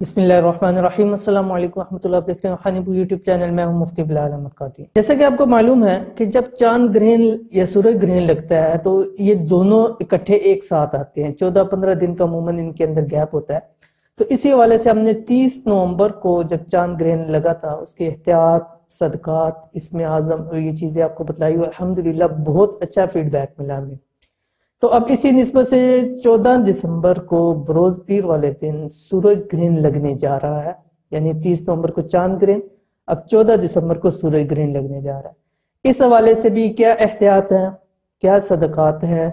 बिस्मिल्लाहिर्रहमानिर्रहीम। अस्सलाम वालेकुम रहमतुल्लाह। आप देख रहे हैं खानिबू यूट्यूब चैनल। मैं हूं मुफ्ती बिलाल अहमद कादरी। जैसा कि आपको मालूम है कि जब चांद ग्रहण या सूरज ग्रहण लगता है तो ये दोनों इकट्ठे एक साथ आते हैं। 14-15 दिन का अमूमन इनके अंदर गैप होता है। तो इसी हवाले से हमने 30 नवंबर को जब चांद ग्रहण लगा था उसके एहतियात, सदकात, इसमें आज़म ये चीज़ें आपको बताई हुई। अल्हम्दुलिल्लाह बहुत अच्छा फीडबैक मिला हमें। तो अब इसी निस्बत से 14 दिसंबर को बरोज पीर वाले दिन सूरज ग्रहण लगने जा रहा है। यानी 30 नवंबर को चांद ग्रहण, अब 14 दिसंबर को सूरज ग्रहण लगने जा रहा है। इस हवाले से भी क्या एहतियात है, क्या सदकात है,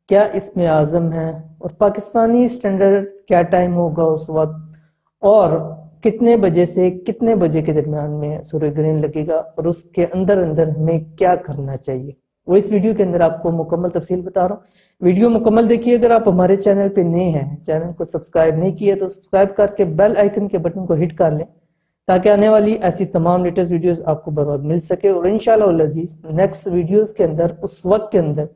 क्या इसमें आज़म है और पाकिस्तानी स्टैंडर्ड क्या टाइम होगा उस वक्त और कितने बजे से कितने बजे के दरमियान में सूरज ग्रहण लगेगा और उसके अंदर अंदर हमें क्या करना चाहिए, वो इस वीडियो के अंदर आपको मुकम्मल तफसील बता रहा हूँ। वीडियो मुकम्मल देखिए। अगर आप हमारे चैनल पे नए हैं, चैनल को सब्सक्राइब नहीं किया तो सब्सक्राइब करके बेल आइकन के बटन को हिट कर लें ताकि आने वाली ऐसी तमाम लेटेस्ट वीडियोस आपको बर वक्त मिल सके। और इंशाअल्लाह अज़ीज़ नेक्स्ट वीडियोस के अंदर उस वक्त के अंदर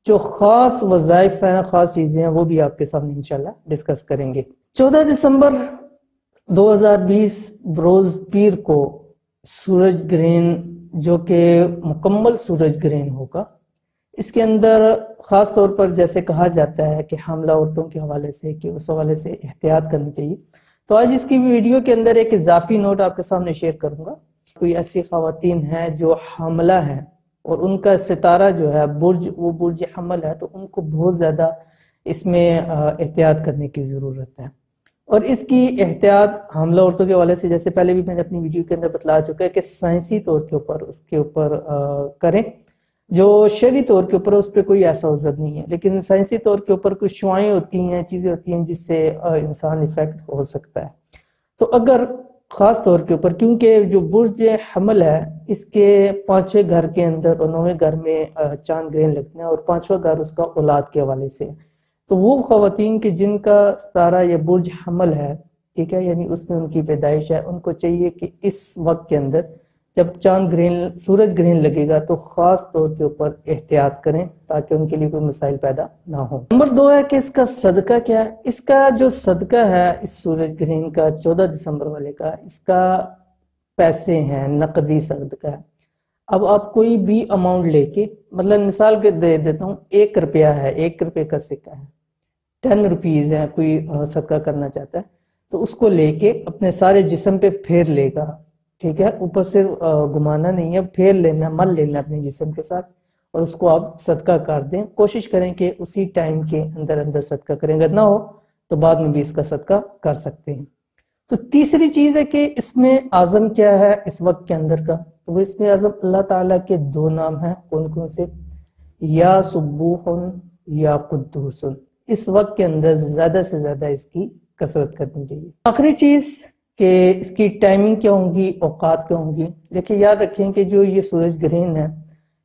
जो खास वज़ाइफ हैं, खास चीजें हैं, वो भी आपके सामने इंशाअल्लाह डिस्कस करेंगे। 14 दिसंबर 2020 बरोज पीर को सूरज ग्रहण जो कि मुकम्मल सूरज ग्रहण होगा। इसके अंदर खास तौर पर जैसे कहा जाता है कि हमला औरतों के हवाले से कि उस हवाले से एहतियात करनी चाहिए। तो आज इसकी वीडियो के अंदर एक इजाफी नोट आपके सामने शेयर करूंगा। कोई ऐसी खवातीन हैं जो हमला है और उनका सितारा जो है बुर्ज, वो बुर्ज हमल है, तो उनको बहुत ज्यादा इसमें एहतियात करने की जरूरत है। और इसकी एहतियात हमला औरतों के हवाले से जैसे पहले भी मैंने अपनी वीडियो के अंदर बतला चुका है कि साइंसी तौर के ऊपर उसके ऊपर करें। जो शरी तौर के ऊपर उस पर कोई ऐसा उज़र नहीं है, लेकिन साइंसी तौर के ऊपर कुछ शुआएं होती हैं, चीजें होती हैं जिससे इंसान इफेक्ट हो सकता है। तो अगर खास तौर के ऊपर क्योंकि जो बुर्ज हमल है इसके 5वें घर के अंदर और 9वें घर में चांद ग्रहण लगना है और 5वां घर उसका औलाद के हवाले से, तो वो खवातीन के जिनका सितारा या बुर्ज हमल है, ठीक है, यानी उसमें उनकी पैदाइश है, उनको चाहिए कि इस वक्त के अंदर जब चांद ग्रहण सूरज ग्रहण लगेगा तो खास तौर के ऊपर एहतियात करें ताकि उनके लिए कोई मसाइल पैदा ना हो। नंबर 2 है कि इसका सदका क्या है। इसका जो सदका है इस सूरज ग्रहण का 14 दिसंबर वाले का, इसका पैसे हैं, नकदी सदका है। अब आप कोई भी अमाउंट लेके, मतलब मिसाल के दे देता हूँ, 1 रुपया है, 1 रुपये का सिक्का है, 10 रुपीज है, कोई सदका करना चाहता है तो उसको लेके अपने सारे जिस्म पे फेर लेगा, ठीक है, ऊपर से घुमाना नहीं है, फेर लेना, मल लेना अपने जिस्म के साथ और उसको आप सदका कर दें। कोशिश करें कि उसी टाइम के अंदर अंदर सदका करें, अगर ना हो तो बाद में भी इसका सदका कर सकते हैं। तो तीसरी चीज है कि इसमें आज़म क्या है इस वक्त के अंदर का, तो वो इसमें आज़म अल्लाह ताला के 2 नाम हैं। कौन कौन से? या सुब्बूहुन या कुद्दूसुन। इस वक्त के अंदर ज्यादा से ज्यादा इसकी कसरत करनी चाहिए। आखिरी चीज कि इसकी टाइमिंग क्या होंगी, औकात क्या होंगी। देखिए याद रखें कि जो ये सूरज ग्रहण है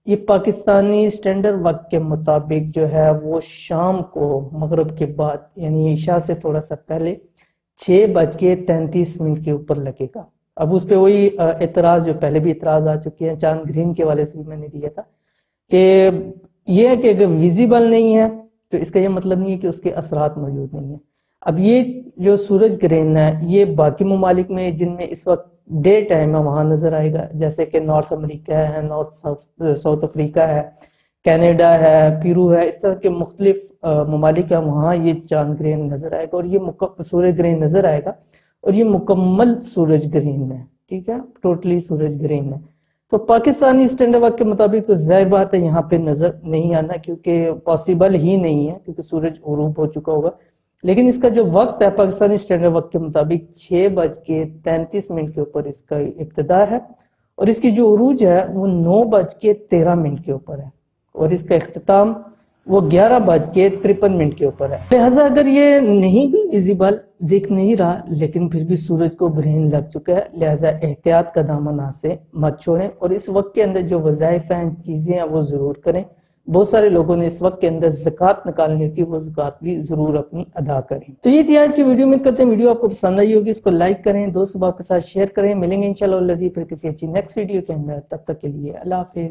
ये पाकिस्तानी स्टैंडर्ड वक्त के मुताबिक जो है वो शाम को मगरिब के बाद यानी ईशा से थोड़ा सा पहले 6:33 के ऊपर लगेगा। अब उस पर वही एतराज जो पहले भी एतराज आ चुके हैं, चांद ग्रहण के वाले से भी मैंने दिया था कि ये है कि अगर विजिबल नहीं है तो इसका ये मतलब नहीं है कि उसके असरात मौजूद नहीं है। अब ये जो सूरज ग्रहण है ये बाकी ममालिक में जिनमें इस वक्त डे टाइम है वहां नजर आएगा, जैसे कि नॉर्थ अमेरिका है, नॉर्थ साउथ अफ्रीका है, कनाडा है, पेरू है, इस तरह के मुख्तलिफ ममालिक है, वहां ये चांद ग्रहण नजर आएगा और ये सूरज ग्रहण नजर आएगा और ये मुकम्मल सूरज ग्रहण है, ठीक है, टोटली सूरज ग्रहण है। तो पाकिस्तानी स्टैंडर्ड वक्त के मुताबिक तो जाहिर बात है यहाँ पे नजर नहीं आना, क्योंकि पॉसिबल ही नहीं है, क्योंकि सूरज गुरूब हो चुका होगा। लेकिन इसका जो वक्त है पाकिस्तानी स्टैंडर्ड वक्त के मुताबिक 6:33 के ऊपर इसका इब्तिदा है और इसकी जो उरूज है वो 9:13 के ऊपर है और इसका इख्तिताम वो 11:53 के ऊपर है। लिहाजा अगर ये नहीं भी विजिबल दिख नहीं रहा लेकिन फिर भी सूरज को ग्रहण लग चुका है, लिहाजा एहतियात का दामन हाथ से मत छोड़ें और इस वक्त के अंदर जो वज़ाइफ हैं, चीजें हैं, वो जरूर करें। बहुत सारे लोगों ने इस वक्त के अंदर ज़कात निकालनी होती है, वो ज़कात भी जरूर अपनी अदा करें। तो ये थी आज की वीडियो। उम्मीद करते हैं वीडियो आपको पसंद आई होगी। इसको लाइक करें, दोस्त के साथ शेयर करें। मिलेंगे इंशाअल्लाह फिर किसी अच्छी नेक्स्ट वीडियो के अंदर। तब तक के लिए अल्लाह हाफिज।